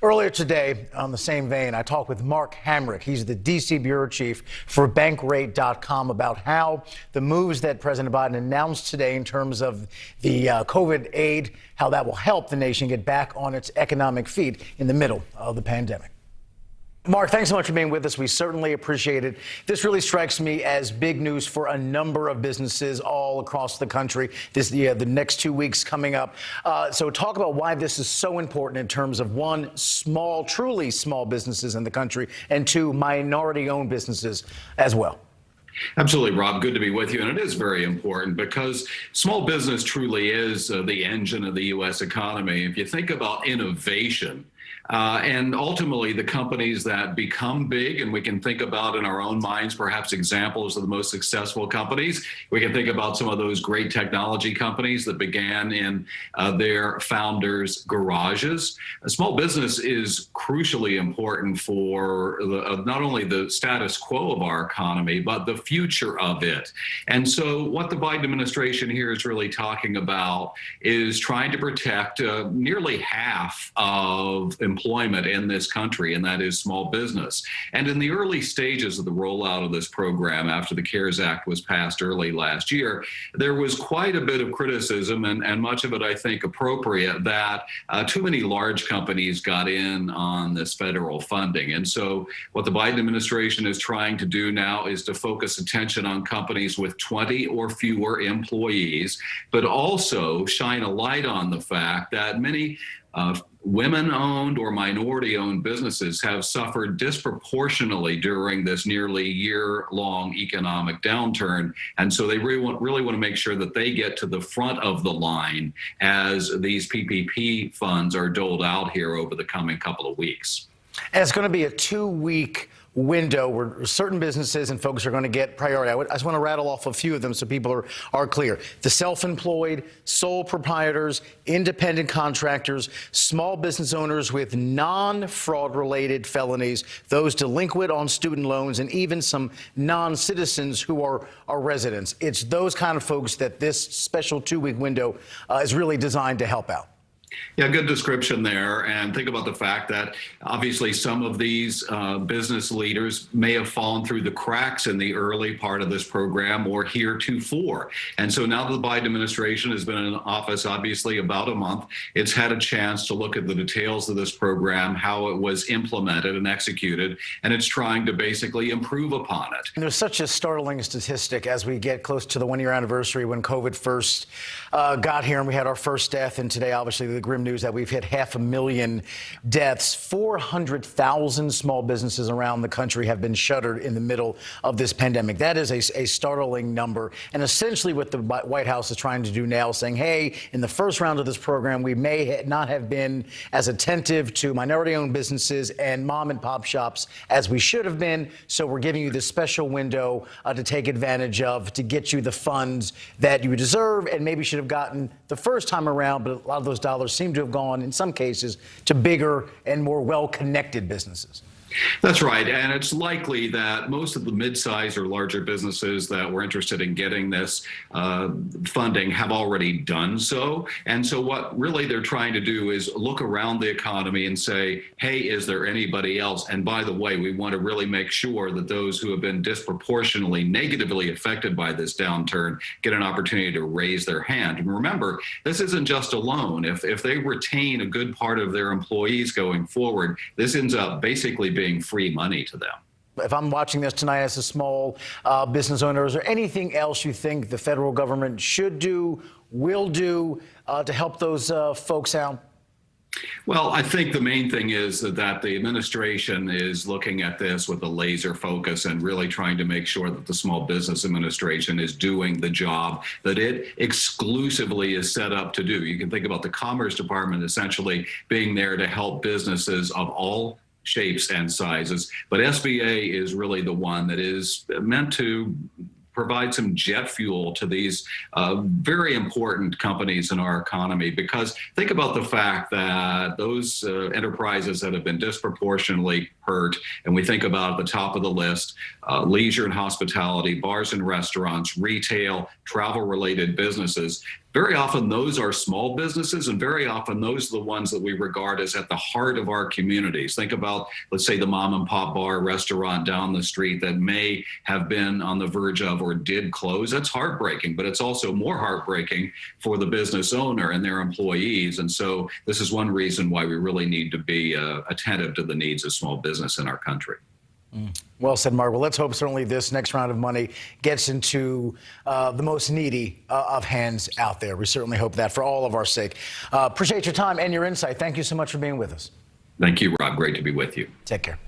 Earlier today, on the same vein, I talked with Mark Hamrick. He's the D.C. Bureau Chief for Bankrate.com about how the moves that President Biden announced today in terms of the COVID aid, how that will help the nation get back on its economic feet in the middle of the pandemic. Mark, thanks so much for being with us. We certainly appreciate it. This really strikes me as big news for a number of businesses all across the country. The next 2 weeks coming up. So talk about why this is so important in terms of, one, truly small businesses in the country, and two, minority-owned businesses as well. Absolutely, Rob. Good to be with you. And it is very important because small business truly is the engine of the U.S. economy. If you think about innovation, and ultimately the companies that become big, and we can think about in our own minds perhaps examples of the most successful companies. We can think about some of those great technology companies that began in their founders' garages. A small business is crucially important for not only the status quo of our economy, but the future of it. And so what the Biden administration here is really talking about is trying to protect nearly half of employment in this country, and that is small business. And in the early stages of the rollout of this program, after the CARES Act was passed early last year, there was quite a bit of criticism, and much of it, I think, appropriate, that too many large companies got in on this federal funding. And so what the Biden administration is trying to do now is to focus attention on companies with 20 or fewer employees, but also shine a light on the fact that many women-owned or minority-owned businesses have suffered disproportionately during this nearly year-long economic downturn. And so they really want to make sure that they get to the front of the line as these PPP funds are doled out here over the coming couple of weeks. And it's going to be a 2-week window where certain businesses and folks are going to get priority. I just want to rattle off a few of them so people are clear. The self-employed, sole proprietors, independent contractors, small business owners with non-fraud related felonies, those delinquent on student loans, and even some non-citizens who are residents. It's those kind of folks that this special 2-week window is really designed to help out. Yeah, good description there. And think about the fact that obviously some of these business leaders may have fallen through the cracks in the early part of this program or heretofore. And so now that the Biden administration has been in office, obviously about a month, it's had a chance to look at the details of this program, how it was implemented and executed, and it's trying to basically improve upon it. And there's such a startling statistic as we get close to the 1-year anniversary when COVID first got here and we had our first death, and today obviously the grim news that we've hit 500,000 deaths. 400,000 small businesses around the country have been shuttered in the middle of this pandemic. That is a startling number. And essentially what the White House is trying to do now, saying, hey, in the first round of this program, we may not have been as attentive to minority-owned businesses and mom and pop shops as we should have been. So we're giving you this special window to take advantage of, to get you the funds that you deserve and maybe should have gotten the first time around. But a lot of those dollars seem to have gone, in some cases, to bigger and more well-connected businesses. That's right. And it's likely that most of the mid-sized or larger businesses that were interested in getting this funding have already done so. And so what really they're trying to do is look around the economy and say, hey, is there anybody else? And by the way, we want to really make sure that those who have been disproportionately negatively affected by this downturn get an opportunity to raise their hand. And remember, this isn't just a loan. If they retain a good part of their employees going forward, this ends up basically being free money to them. If I'm watching this tonight as a small business owner, is there anything else you think the federal government should do, will do to help those folks out? Well, I think the main thing is that the administration is looking at this with a laser focus and really trying to make sure that the Small Business Administration is doing the job that it exclusively is set up to do. You can think about the Commerce Department essentially being there to help businesses of all shapes and sizes, but SBA is really the one that is meant to provide some jet fuel to these very important companies in our economy. Because think about the fact that those enterprises that have been disproportionately hurt, and we think about at the top of the list, leisure and hospitality, bars and restaurants, retail, travel-related businesses, very often those are small businesses, and very often those are the ones that we regard as at the heart of our communities. Think about, let's say, the mom and pop bar restaurant down the street that may have been on the verge of or did close. That's heartbreaking, but it's also more heartbreaking for the business owner and their employees. And so this is one reason why we really need to be attentive to the needs of small business in our country. Well said, Mark. Well, let's hope certainly this next round of money gets into the most needy of hands out there. We certainly hope that for all of our sake. Appreciate your time and your insight. Thank you so much for being with us. Thank you, Rob. Great to be with you. Take care.